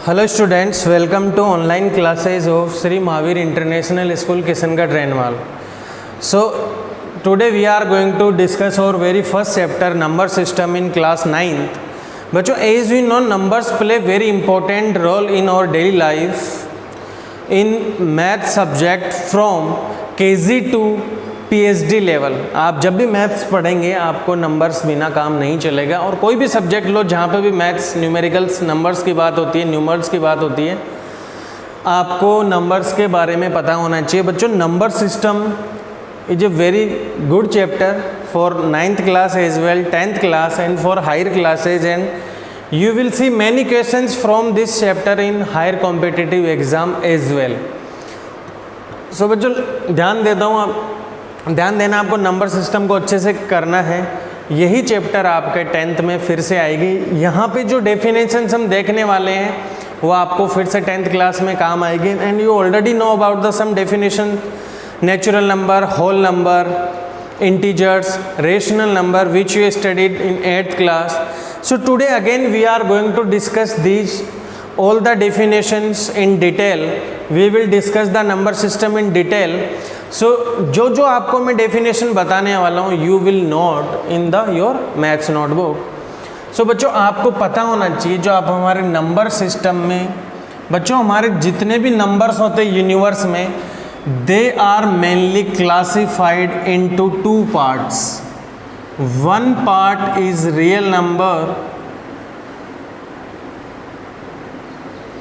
Hello students, welcome to online classes of Sri Mahavir International School, Kishangarh, Renwal. So today we are going to discuss our very first chapter, number system in class 9th. बच्चों, as we know, numbers play very important role in our daily life in math subject from KG to PhD level. आप जब भी maths पढ़ेंगे आपको numbers बिना काम नहीं चलेगा, और कोई भी सब्जेक्ट लो जहाँ पे भी मैथ्स न्यूमेरिकल्स नंबर्स की बात होती है, न्यूमर्स की बात होती है, आपको नंबर्स के बारे में पता होना चाहिए. बच्चों, number system is a very good chapter for 9th class as well, 10th class and for higher classes, and you will see many questions from this chapter in higher competitive exam as well. So बच्चों ध्यान देता हूँ, आप ध्यान देना, आपको number system को अच्छे से करना है. यही चैप्टर आपके 10th में फिर से आएगी. यहाँ पे जो डेफिनेशंस हम देखने वाले हैं वो आपको फिर से 10th क्लास में काम आएगी. And you already know about the some definition, natural number, whole number, integers, rational number, which you studied in 8th class. So today again we are going to discuss these all the definitions in detail. We will discuss the number system in detail. So जो आपको मैं definition बताने वाला हूँ you will note in the your maths notebook. So बच्चों आपको पता होना चाहिए, जो आप हमारे नंबर सिस्टम में, बच्चों हमारे जितने भी नंबर्स होते हैं यूनिवर्स में, they are mainly classified into two parts. One part is real number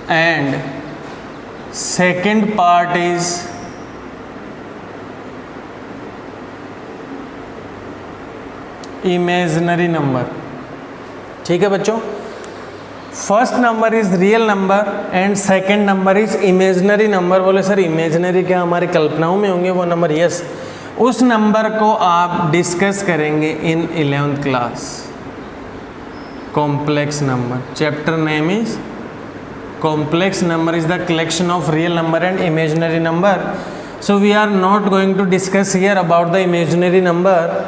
and second part is imaginary number. ठीक है बच्चों, first number is real number and second number is imaginary number. बोले sir imaginary क्या हमारी कल्पनाओं में होंगे वो नंबर? यस, उस नंबर को आप डिस्कस करेंगे in 11th class. Complex number, chapter name is complex number is the collection of real number and imaginary number. So we are not going to discuss here about the imaginary number.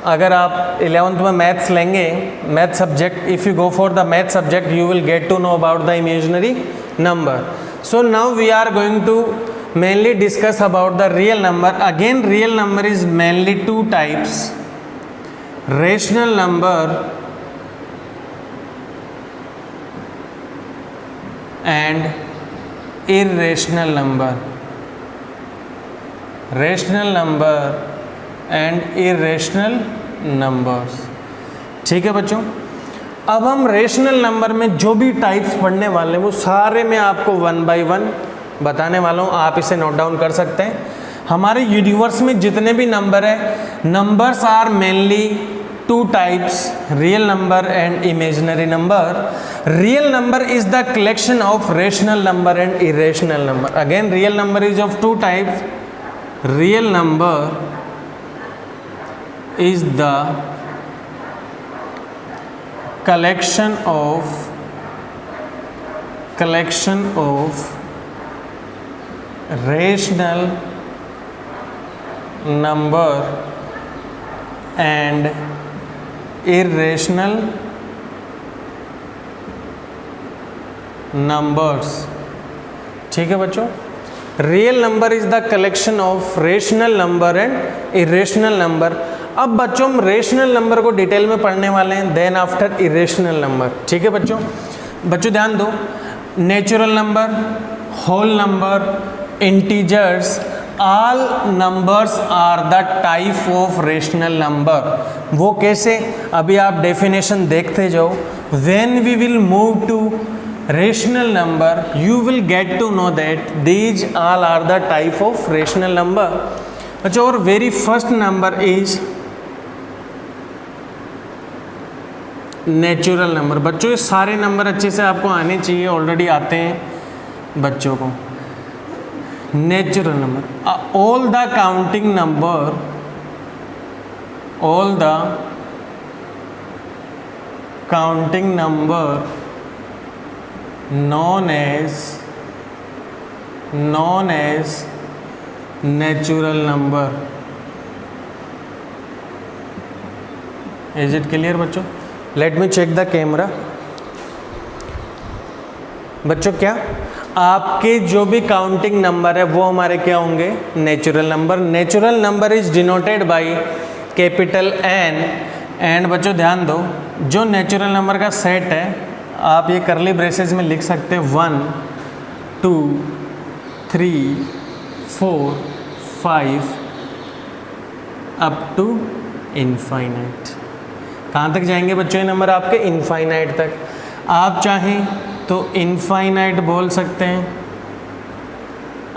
अगर आप 11th में maths लेंगे, math subject, if you go for the math subject you will get to know about the imaginary number. So now we are going to mainly discuss about the real number. Again real number is mainly two types, rational number and irrational number. Rational number and irrational numbers. ठीक है बच्चों, अब हम rational number में जो भी types पढ़ने वाले हैं वो सारे मैं आपको 1 by 1 बताने वाला हूँ. आप इसे नोट डाउन कर सकते हैं. हमारे यूनिवर्स में जितने भी नंबर है, numbers are mainly two types, real number and imaginary number. Real number is the collection of rational number and irrational number. Again real number is of two types. Real number is the collection of rational number and irrational numbers. ठीक है बच्चों, real number is the collection of rational number and irrational number. अब बच्चों हम rational number को detail में पढ़ने वाले हैं, देन आफ्टर इरेशनल नंबर. ठीक है बच्चों, ध्यान दो, natural number, whole number, integers, all numbers are the type of rational number. वो कैसे, अभी आप डेफिनेशन देखते जाओ. When we will move to rational number you will get to know that these all are the type of rational number. अच्छा, और very first number is natural number. बच्चों ये सारे नंबर अच्छे से आपको आने चाहिए, ऑलरेडी आते हैं बच्चों को. Natural number, all the counting number, all the counting number known as natural number. Is it clear बच्चों? Let me check the camera. बच्चों क्या, आपके जो भी काउंटिंग नंबर है वो हमारे क्या होंगे, natural number. Natural number is denoted by capital N। And बच्चों ध्यान दो, जो नेचुरल नंबर का सेट है आप ये करली ब्रेसेस में लिख सकते हैं 1 2 3 4 5 अप टू इनफाइनाइट। कहाँ तक जाएंगे बच्चों ये नंबर आपके, इनफाइनाइट तक। आप चाहें तो इनफाइनाइट बोल सकते हैं,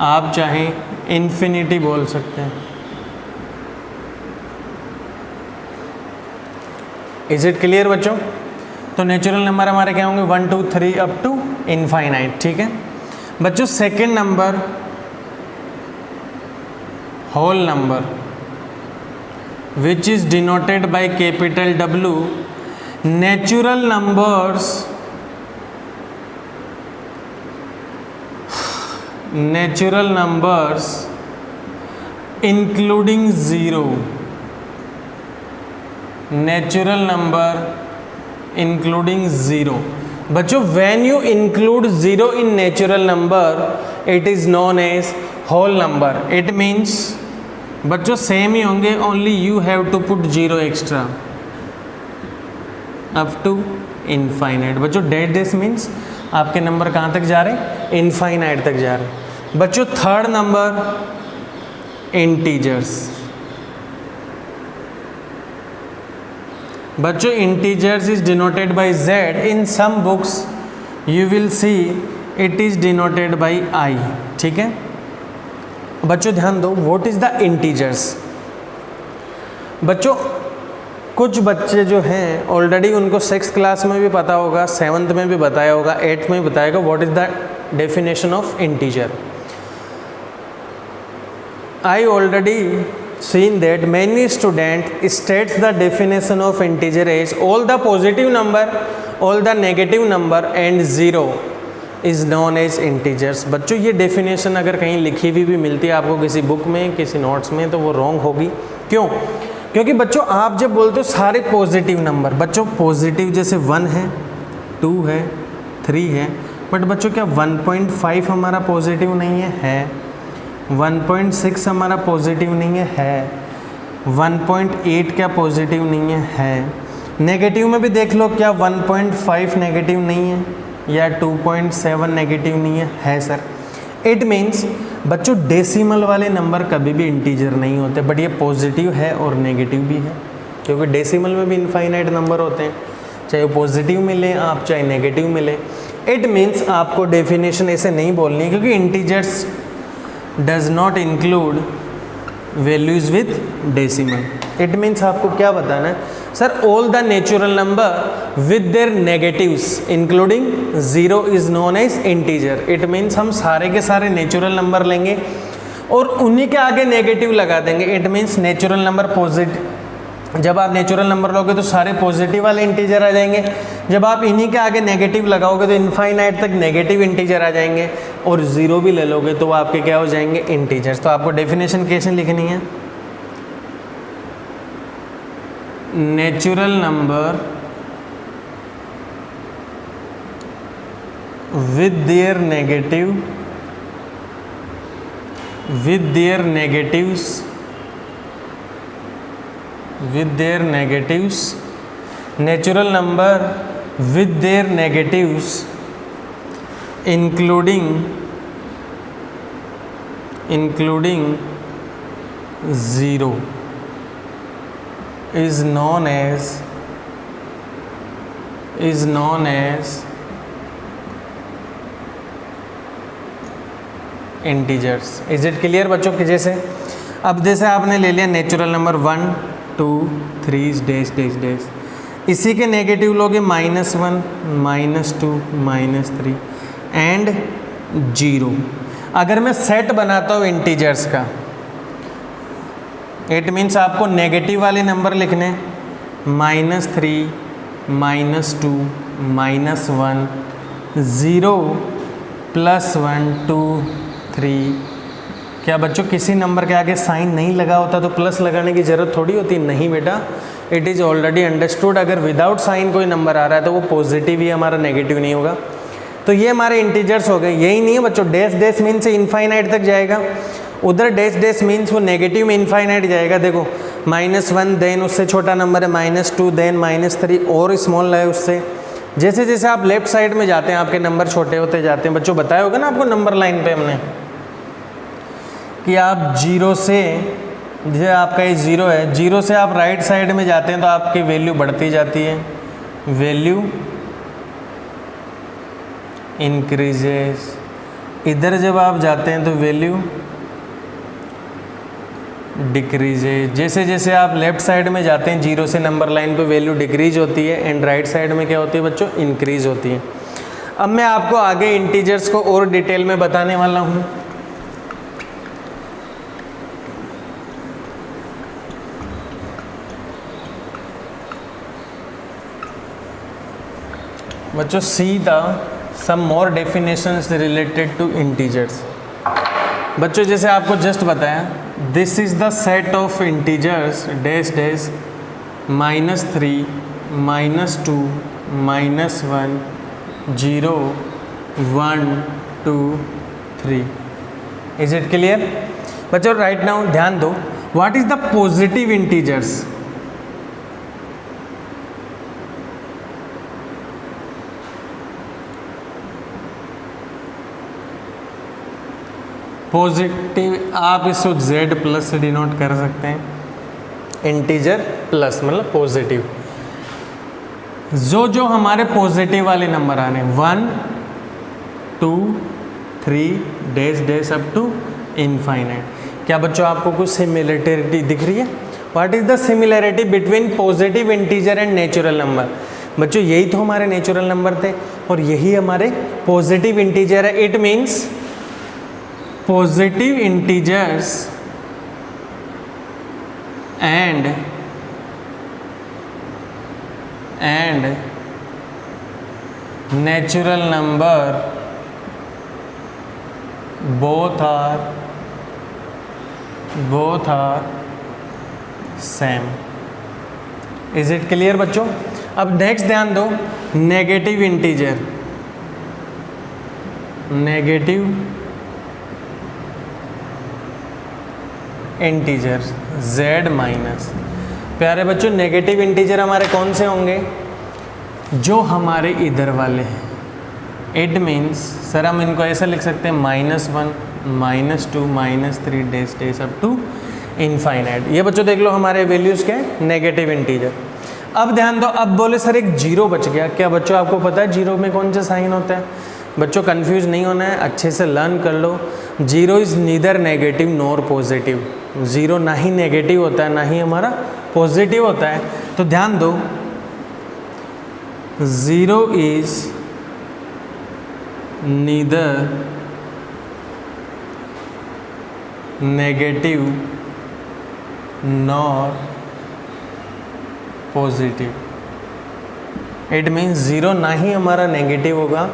आप चाहें इन्फिनिटी बोल सकते हैं। इज इट क्लियर बच्चों? तो नेचुरल नंबर हमारे क्या होंगे, 1 2 3 अप टू इनफाइनाइट। ठीक है बच्चों, second number whole number which is denoted by capital W। natural numbers including zero, natural number including zero। बच्चों when you include zero in natural number it is known as whole number। it means बच्चों same ही होंगे, only you have to put zero extra up to infinite. बच्चों this means आपके number कहाँ तक जा रहे हैं, इनफाइनाइट तक जा रहे हैं। बच्चों थर्ड नंबर इंटीजर्स। बच्चों integers is denoted by Z। In some books you will see it is denoted by I। ठीक है बच्चों ध्यान दो, व्हाट इज द इंटीजर्स। बच्चों कुछ बच्चे जो हैं ऑलरेडी उनको 6th क्लास में भी पता होगा, 7th में भी बताया होगा, 8th में भी बताएगा what is the definition of integer. I already seen that many student states the definition of integer as all the positive number, all the negative number and zero is known as integers। बच्चों ये definition अगर कहीं लिखी हुई भी मिलती है आपको किसी बुक में, किसी नोट्स में, तो वो रॉन्ग होगी। क्यों? क्योंकि बच्चों आप जब बोलते हो सारे पॉजिटिव नंबर, बच्चों पॉजिटिव जैसे 1 है, 2 है, 3 है, बट बच्चों क्या 1.5 हमारा पॉजिटिव नहीं है 1.6 हमारा पॉजिटिव नहीं है 1.8 क्या पॉजिटिव नहीं है नेगेटिव में भी देख लो, क्या 1.5 नेगेटिव नहीं है या 2.7 नेगेटिव नहीं है सर। इट मीन्स बच्चों डेसिमल वाले नंबर कभी भी इंटीजर नहीं होते, बट ये पॉजिटिव है और नेगेटिव भी है, क्योंकि डेसिमल में भी इनफाइनाइट नंबर होते हैं, चाहे वो पॉजिटिव मिले आप चाहे नेगेटिव मिले। इट मीन्स आपको डेफिनेशन ऐसे नहीं बोलनी, क्योंकि integers does not include values with decimal. It means आपको क्या बताना है sir, all the natural number with their negatives including zero is known as integer. It means हम सारे के सारे नेचुरल नंबर लेंगे और उन्हीं के आगे नेगेटिव लगा देंगे। It means natural number positive, जब आप नेचुरल नंबर लोगे तो सारे पॉजिटिव वाले इंटीजर आ जाएंगे, जब आप इन्हीं के आगे नेगेटिव लगाओगे तो इनफाइनाइट तक नेगेटिव इंटीजर आ जाएंगे, और ज़ीरो भी ले लोगे तो वो आपके क्या हो जाएंगे, इंटीजर्स। तो आपको डेफिनेशन कैसे लिखनी है, natural number with there negatives, natural number with their negatives including zero is known as integers. Is it clear बच्चों? कि जैसे अब जैसे आपने ले लिया natural number 1 2 3 dash dash dash, इसी के नेगेटिव लोगे -1 -2 -3 एंड 0। अगर मैं सेट बनाता हूँ इंटीजर्स का, इट मीन्स आपको नेगेटिव वाले नंबर लिखने -3 -2 -1 0 +1 2 3। क्या बच्चों किसी नंबर के आगे साइन नहीं लगा होता तो प्लस लगाने की ज़रूरत थोड़ी होती? नहीं बेटा, इट इज़ ऑलरेडी अंडरस्टूड। अगर विदाउट साइन कोई नंबर आ रहा है तो वो पॉजिटिव ही हमारा, नेगेटिव नहीं होगा। तो ये हमारे इंटीजर्स हो गए। यही नहीं है बच्चों, डैश डैश मीन्स इनफाइनाइट तक जाएगा, उधर डैश डैश मीन्स वो नेगेटिव में इनफाइनाइट जाएगा। देखो -1, देन उससे छोटा नंबर है -2, देन -3 और स्मॉल है उससे। जैसे जैसे आप लेफ्ट साइड में जाते हैं आपके नंबर छोटे होते जाते हैं। बच्चों बताया होगा ना आपको नंबर लाइन पे हमने कि आप 0 से, जैसे आपका ये 0 है, 0 से आप राइट साइड में जाते हैं तो आपकी वैल्यू बढ़ती जाती है, वैल्यू इंक्रीजेस। इधर जब आप जाते हैं तो वैल्यू डिक्रीजेज। जैसे जैसे आप लेफ्ट साइड में जाते हैं 0 से नंबर लाइन पे वैल्यू डिक्रीज होती है एंड राइट साइड में क्या होती है बच्चों, इंक्रीज होती है। अब मैं आपको आगे इंटीजर्स को और डिटेल में बताने वाला हूँ। बच्चों see the some more definitions related to integers. बच्चों जैसे आपको जस्ट बताया, this is the set of integers dash dash -3, -2, -1, 0, 1, 2, 3। Is it clear बच्चों? राइट नाउ ध्यान दो, what is the positive integers? Positive आप इसको Z+ से डिनोट कर सकते हैं, इंटीजर प्लस मतलब पॉजिटिव। जो हमारे पॉजिटिव वाले नंबर आ रहे हैं 1, 2, 3 dash dash up to infinite. क्या बच्चों आपको कुछ सिमिलरिटी दिख रही है? What is the similarity between positive integer and natural number? बच्चों यही तो हमारे नेचुरल नंबर थे और यही हमारे पॉजिटिव इंटीजर है। It means positive integers and natural number both are same। Is it clear बच्चों? अब नेक्स्ट ध्यान दो, negative integer, negative integer Z-। प्यारे बच्चों नेगेटिव इंटीजर हमारे कौन से होंगे? जो हमारे इधर वाले हैं। इट मीन्स सर हम इनको ऐसा लिख सकते हैं -1, -2, -3 dash dash up to infinite. ये बच्चों देख लो हमारे वैल्यूज़ क्या है, नेगेटिव इंटीजर। अब ध्यान दो, अब बोले सर एक 0 बच गया। क्या बच्चों आपको पता है 0 में कौन सा साइन होता है? बच्चों कंफ्यूज नहीं होना है, अच्छे से लर्न कर लो। 0 is neither negative nor positive. 0 ना ही नेगेटिव होता है ना ही हमारा पॉजिटिव होता है। तो ध्यान दो, 0 is neither negative nor positive. It means 0 ना ही हमारा नेगेटिव होगा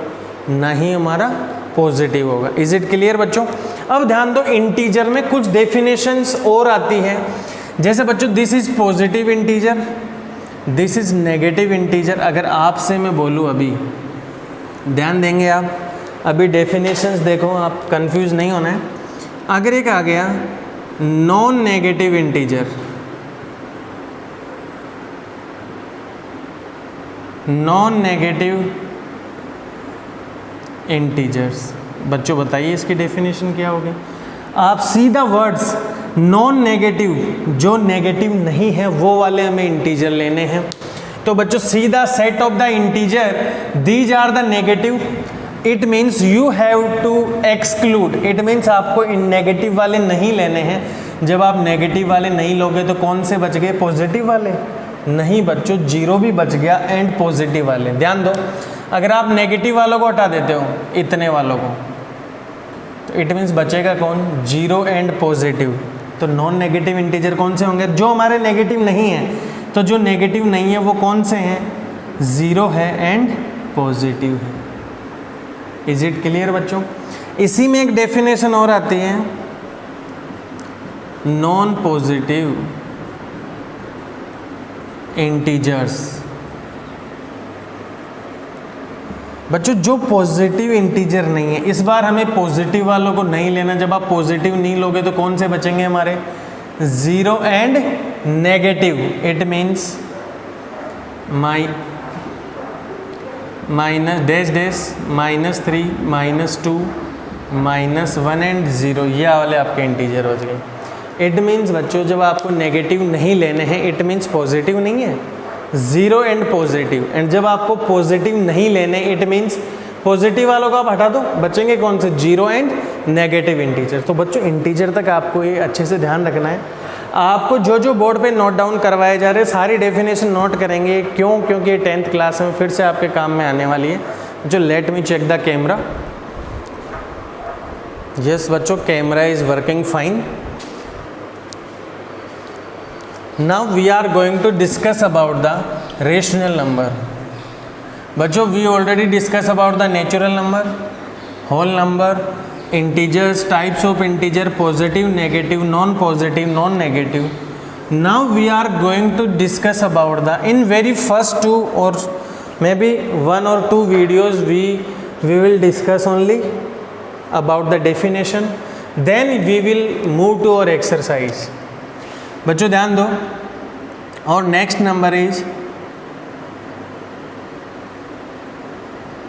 ना ही हमारा पॉजिटिव होगा। इज इट क्लियर बच्चों? अब ध्यान दो, इंटीजर में कुछ डेफिनेशंस और आती हैं। जैसे बच्चों this is positive integer, this is negative integer. अगर आपसे मैं बोलूँ अभी, ध्यान देंगे आप, अभी डेफिनेशंस देखो, आप कंफ्यूज नहीं होना है। अगर एक आ गया non negative integer, non negative integers, बच्चों बताइए इसकी डेफिनेशन क्या होगी? आप सीधा वर्ड्स नॉन नेगेटिव, जो नेगेटिव नहीं है वो वाले हमें इंटीजर लेने हैं। तो बच्चों सीधा set of the integer these are the negative. It means you have to exclude. It means आपको इन नेगेटिव वाले नहीं लेने हैं। जब आप नेगेटिव वाले नहीं लोगे तो कौन से बच गए? पॉजिटिव वाले? नहीं बच्चों, 0 भी बच गया एंड पॉजिटिव वाले। ध्यान दो, अगर आप नेगेटिव वालों को हटा देते हो, इतने वालों को, तो इट मीन्स बचेगा कौन? 0 एंड पॉजिटिव। तो नॉन नेगेटिव इंटीजर कौन से होंगे? जो हमारे नेगेटिव नहीं है। तो जो नेगेटिव नहीं है वो कौन से हैं? 0 है एंड पॉजिटिव है। इज इट क्लियर बच्चों? इसी में एक डेफिनेशन और आती है, नॉन पॉजिटिव इंटीजर्स। बच्चों जो पॉजिटिव इंटीजर नहीं है, इस बार हमें पॉजिटिव वालों को नहीं लेना। जब आप पॉजिटिव नहीं लोगे तो कौन से बचेंगे हमारे, 0 and negative. It means minus dash dash -3 -2 -1 and 0, ये वाले आपके इंटीजर हो गए। इट मीन्स बच्चों जब आपको नेगेटिव नहीं लेने हैं, इट मीन्स पॉजिटिव नहीं है, 0 एंड पॉजिटिव। एंड जब आपको पॉजिटिव नहीं लेने, इट मीन्स पॉजिटिव वालों को आप हटा दो, बचेंगे कौन से, 0 एंड नेगेटिव इंटीजर। तो बच्चों इंटीजर तक आपको ये अच्छे से ध्यान रखना है। आपको जो जो बोर्ड पे नोट डाउन करवाए जा रहे हैं सारी डेफिनेशन नोट करेंगे। क्यों? क्योंकि 10th क्लास में फिर से आपके काम में आने वाली है। जो let me check the camera. Yes बच्चों, camera is working fine. Now we are going to discuss about the rational number. बच्चों we already discussed about the natural number, whole number, integers, types of integer, positive, negative, non-positive, non-negative. Now we are going to discuss about the, in very first 2 or maybe 1 or 2 videos we will discuss only about the definition. Then we will move to our exercise. बच्चों ध्यान दो। और next number is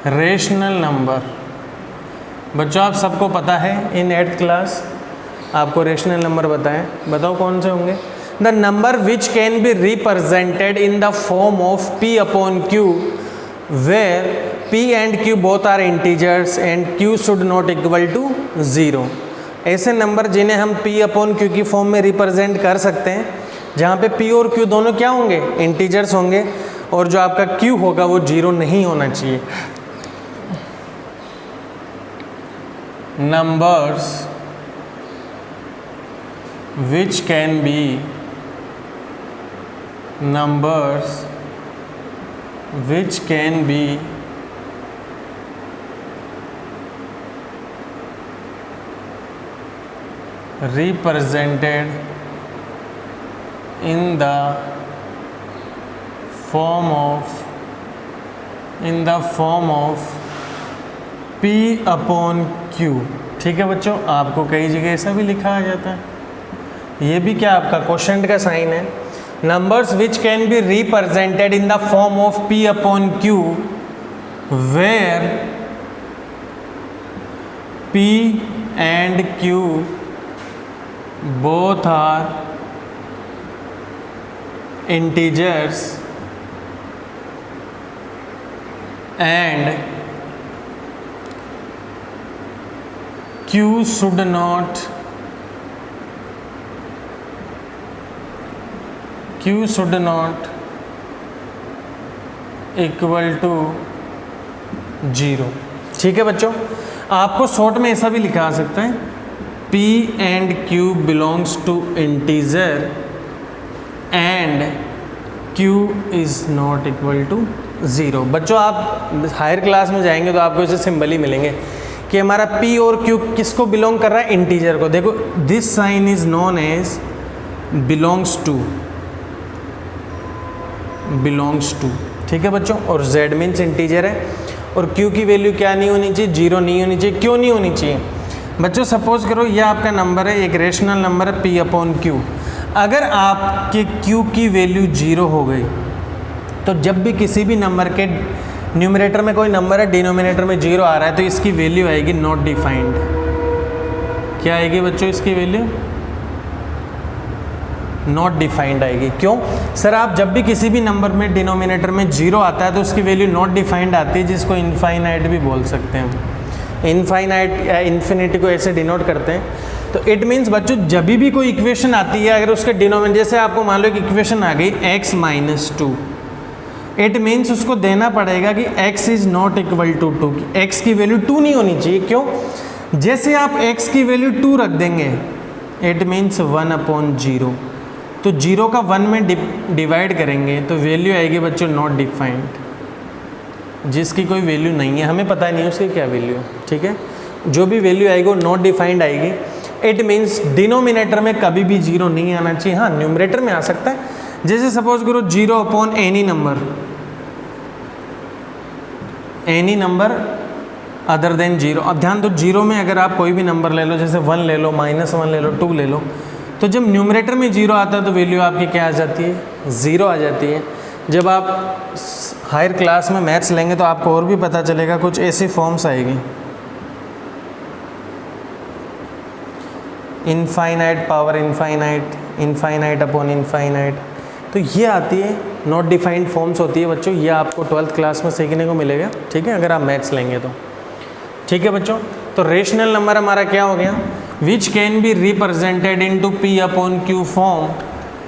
rational number. बच्चों आप सबको पता है in 8th class आपको रेशनल नंबर बताएं, बताओ कौन से होंगे। The number which can be represented in the form of P upon Q where P and Q both are integers and Q should not equal to 0। ऐसे number जिन्हें हम P upon Q की फॉर्म में रिप्रेजेंट कर सकते हैं, जहाँ पे P और Q दोनों क्या होंगे, इंटीजर्स होंगे, और जो आपका Q होगा वो 0 नहीं होना चाहिए। Numbers which can B represented in the form of P upon Q। ठीक है बच्चों, आपको कई जगह ऐसा भी लिखा आ जाता है, ये भी क्या आपका क्वेश्चन का साइन है। Numbers which can be represented in the form of P upon Q where P and Q both are integers and Q should not equal to 0। ठीक है बच्चों, आपको शॉर्ट में ऐसा भी लिखा आ सकता है, P and Q belongs to integer and Q is not equal to 0। बच्चों आप हायर क्लास में जाएंगे तो आपको ऐसे सिंबल ही मिलेंगे कि हमारा P और Q किसको बिलोंग कर रहा है, इंटीजर को। देखो this sign is known as belongs to, ठीक है बच्चों। और Z मीन्स इंटीजर है, और Q की वैल्यू क्या नहीं होनी चाहिए, 0 नहीं होनी चाहिए। क्यों नहीं होनी चाहिए बच्चों? सपोज करो ये आपका नंबर है, एक रेशनल नंबर है P अपॉन Q। अगर आपके Q की वैल्यू 0 हो गई तो जब भी किसी भी नंबर के न्यूमरेटर में कोई नंबर है, डिनोमिनेटर में 0 आ रहा है, तो इसकी वैल्यू आएगी नॉट डिफाइंड। क्या आएगी बच्चों इसकी वैल्यू? नॉट डिफाइंड आएगी। क्यों सर? आप जब भी किसी भी नंबर में डिनोमिनेटर में 0 आता है तो उसकी वैल्यू नॉट डिफाइंड आती है, जिसको इनफाइनाइट भी बोल सकते हैं। इनफाइनाइट या इन्फिनिटी को ऐसे डिनोट करते हैं। तो इट मीन्स बच्चों जब भी कोई इक्वेशन आती है, अगर उसके डिनोमिनेटर, जैसे आपको मान लो एक इक्वेशन आ गई x - 2, इट मीन्स उसको देना पड़ेगा कि x is not equal to 2, x की वैल्यू 2 नहीं होनी चाहिए। क्यों? जैसे आप x की वैल्यू 2 रख देंगे, इट मीन्स 1 अपॉन 0, तो 0 का 1 में डिवाइड करेंगे तो वैल्यू आएगी बच्चों नॉट डिफाइंड, जिसकी कोई वैल्यू नहीं है, हमें पता नहीं है उसकी क्या वैल्यू है। ठीक है, जो भी वैल्यू आएगी वो नॉट डिफाइंड आएगी। इट मीन्स डिनोमिनेटर में कभी भी 0 नहीं आना चाहिए। हाँ, न्यूमरेटर में आ सकता है। जैसे सपोज करो 0 upon any number, any number other than zero. अब ध्यान दो, जीरो में अगर आप कोई भी नंबर ले लो, जैसे 1 ले लो, -1 ले लो, 2 ले लो, तो जब न्यूमरेटर में जीरो आता है तो वैल्यू आपकी क्या आ जाती है? ज़ीरो आ जाती है। जब आप हायर क्लास में मैथ्स लेंगे तो आपको और भी पता चलेगा, कुछ ऐसी फॉर्म्स आएगी, infinite power infinite, infinite upon infinite, तो ये आती है, नॉट डिफाइंड फॉर्म्स होती है बच्चों। ये आपको 12th क्लास में सीखने को मिलेगा, ठीक है, अगर आप मैथ्स लेंगे तो। ठीक है बच्चों, तो रेशनल नंबर हमारा क्या हो गया? विच can be represented into p upon q form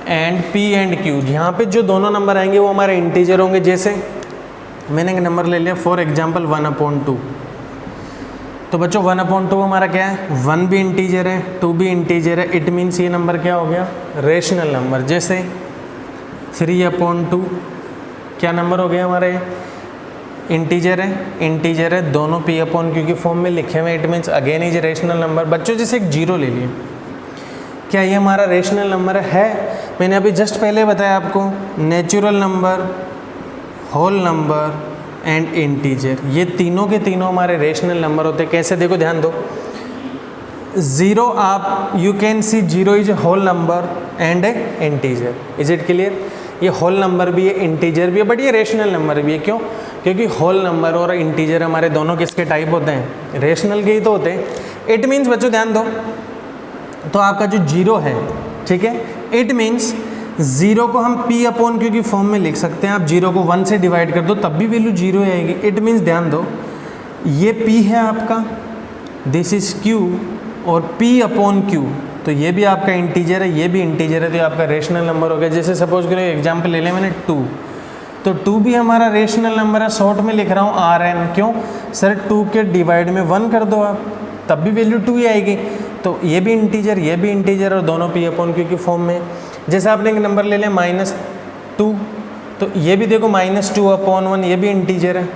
and p and q। यहाँ पे जो दोनों नंबर आएंगे वो हमारे इंटीजर होंगे। जैसे मैंने एक नंबर ले लिया फॉर एग्जांपल 1/2, तो बच्चों 1/2 हमारा क्या है? 1 भी इंटीजर है, 2 भी इंटीजर है। इट मीन्स ये नंबर क्या हो गया? Rational number. जैसे 3/2 क्या नंबर हो गया हमारे? इंटीजर है, दोनों p/q की फॉर्म में लिखे हुए। It means again is rational number. बच्चों जैसे एक जीरो ले लिए, क्या ये हमारा रेशनल नंबर है? मैंने अभी जस्ट पहले बताया आपको, natural number, whole number and integer, ये तीनों के तीनों हमारे रेशनल नंबर होते हैं। कैसे? देखो ध्यान दो, ज़ीरो आप you can see zero is a whole number and a integer. Is it clear? ये होल नंबर भी है, इंटीजर भी है, बट ये रेशनल नंबर भी है। क्यों? क्योंकि होल नंबर और इंटीजर हमारे दोनों किसके टाइप होते हैं? रेशनल के ही तो होते हैं। इट मीन्स बच्चों ध्यान दो, तो आपका जो जीरो है, ठीक है, इट मीन्स ज़ीरो को हम p/q की फॉर्म में लिख सकते हैं। आप जीरो को 1 से डिवाइड कर दो तब भी वैल्यू जीरो आएगी। इट मीन्स ध्यान दो, ये p है आपका, दिस इज q, और p/q, तो ये भी आपका इंटीजर है, ये भी इंटीजर है, तो ये आपका रेशनल नंबर हो गया। जैसे सपोज करो एग्जाम्पल ले लें मैंने 2, तो 2 भी हमारा रेशनल नंबर है। शॉर्ट में लिख रहा हूँ Rn। क्यों? सर 2 के डिवाइड में 1 कर दो आप, तब भी वैल्यू 2 ही आएगी। तो ये भी इंटीजर, ये भी इंटीजर, और दोनों p/q की फॉर्म में। जैसे आपने एक नंबर ले लिया -2, तो ये भी देखो -2/1, ये भी इंटीजर है,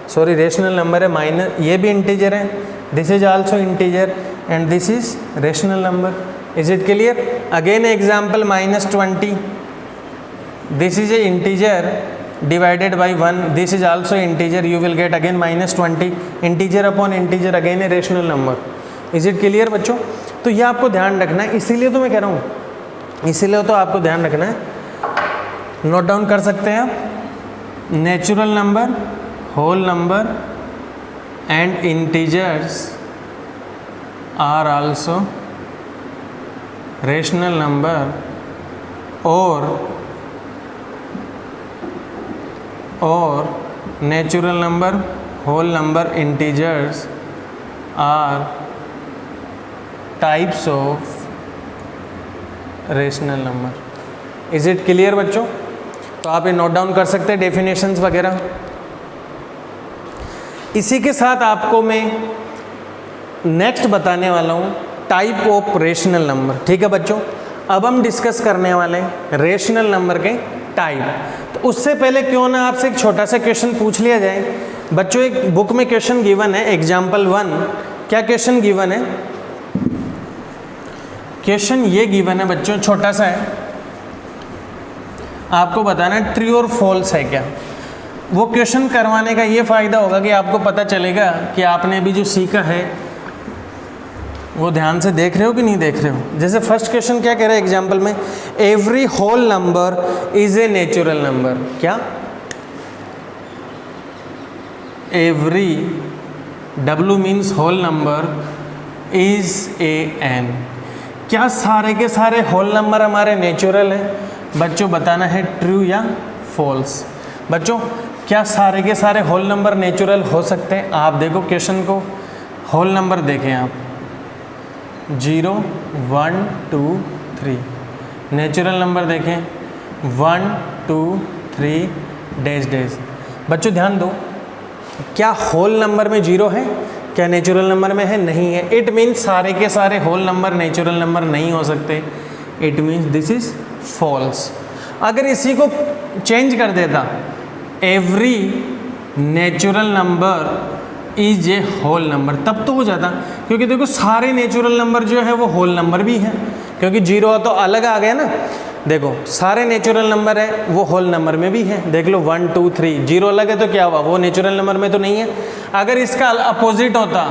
सॉरी रेशनल नंबर है। ये भी इंटीजर है, this is also integer and this is rational number. Is it clear? Again example -20, this is a integer divided by 1, this is also integer, you will gate again -20, integer upon integer, again a rational number. Is it clear बच्चों? तो ये आपको ध्यान रखना है, इसीलिए तो मैं कह रहा हूँ, इसीलिए तो आपको ध्यान रखना है। नोट डाउन कर सकते हैं आप, natural number, whole number and integers are also rational number, और natural number, whole number, integers are types of rational number. Is it clear बच्चों? तो आप ये नोट डाउन कर सकते हैं डेफिनेशंस वगैरह। इसी के साथ आपको मैं नेक्स्ट बताने वाला हूँ टाइप ऑफ रेशनल नंबर। ठीक है बच्चों, अब हम डिस्कस करने वाले हैं रेशनल नंबर के टाइप। तो उससे पहले क्यों ना आपसे एक छोटा सा क्वेश्चन पूछ लिया जाए। बच्चों एक बुक में क्वेश्चन गिवन है, एग्जाम्पल 1। क्या क्वेश्चन गिवन है? क्वेश्चन ये गिवन है बच्चों, छोटा सा है, आपको बताना है ट्रू और फॉल्स है क्या। वो क्वेश्चन करवाने का ये फ़ायदा होगा कि आपको पता चलेगा कि आपने अभी जो सीखा है वो ध्यान से देख रहे हो कि नहीं देख रहे हो। जैसे फर्स्ट क्वेश्चन क्या कह रहा है एग्जाम्पल में, every whole number is a natural number. क्या? Every, W means whole number, is a N. क्या सारे के सारे होल नंबर हमारे नेचुरल हैं? बच्चों बताना है ट्रू या फॉल्स। बच्चों क्या सारे के सारे होल नंबर नेचुरल हो सकते हैं? आप देखो क्वेश्चन को, होल नंबर देखें आप, 0, 1, 2, 3। नेचुरल नंबर देखें 1, 2, 3 डैश डैश। बच्चों ध्यान दो, क्या होल नंबर में 0 है? क्या नेचुरल नंबर में है? नहीं है। इट मीन्स सारे के सारे होल नंबर नेचुरल नंबर नहीं हो सकते। It means this is false. अगर इसी को चेंज कर देता, every natural number is a whole number, तब तो हो जाता। क्योंकि देखो सारे नेचुरल नंबर जो है वो होल नंबर भी हैं, क्योंकि 0 तो अलग आ गया ना। देखो सारे नेचुरल नंबर है वो होल नंबर में भी है, देख लो 1 2 3, जीरो अलग है तो क्या हुआ, वो नेचुरल नंबर में तो नहीं है। अगर इसका अपोजिट होता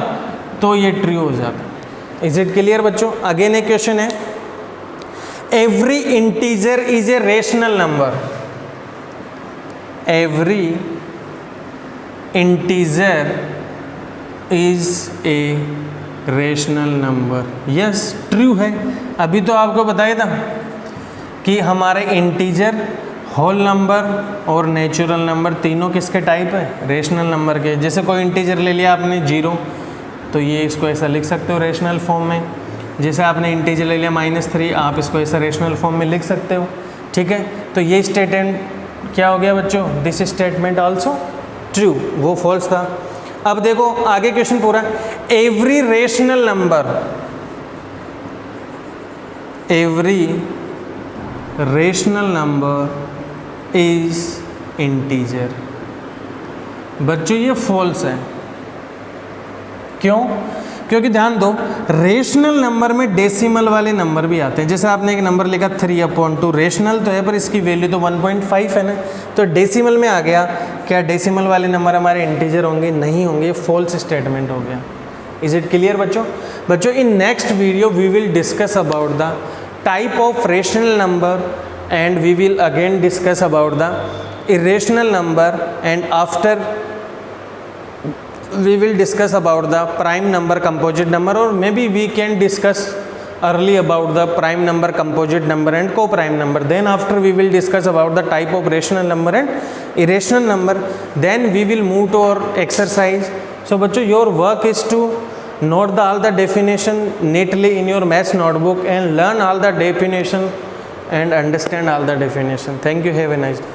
तो ये ट्रू हो जाता। इज इट क्लियर बच्चों? अगेन एक क्वेश्चन है, every integer is a rational number, every integer is a rational number. Yes true है। अभी तो आपको बताया था कि हमारे इंटीजर, होल नंबर और नेचुरल नंबर तीनों किसके टाइप है, रेशनल नंबर के। जैसे कोई इंटीजर ले लिया आपने 0, तो ये इसको ऐसा लिख सकते हो रेशनल फॉर्म में। जैसे आपने इंटीजर ले लिया -3, आप इसको ऐसा रेशनल फॉर्म में लिख सकते हो, ठीक है। तो ये स्टेटमेंट क्या हो गया बच्चों, दिस स्टेटमेंट आल्सो ट्रू, वो फॉल्स था। अब देखो आगे क्वेश्चन पूरा, every rational number, every rational number is integer. बच्चों ये फॉल्स है, क्यों? क्योंकि ध्यान दो, रेशनल नंबर में डेसिमल वाले नंबर भी आते हैं। जैसे आपने एक नंबर लिखा 3/2, रेशनल तो है पर इसकी वैल्यू तो 1.5 है ना, तो डेसिमल में आ गया। क्या डेसिमल वाले नंबर हमारे इंटीजर होंगे? नहीं होंगे, फॉल्स स्टेटमेंट हो गया। इज इट क्लियर बच्चों? बच्चों in next video we will discuss about the type of rational number and we will again discuss about the irrational number, and after we will discuss about the prime number, composite number, or maybe we can discuss early about the prime number, composite number and co-prime number. Then after we will discuss about the type of rational number and irrational number. Then we will move to our exercise. So bachcho, your work is to note all the definition neatly in your maths notebook and learn all the definition and understand all the definition. Thank you. Have a nice day.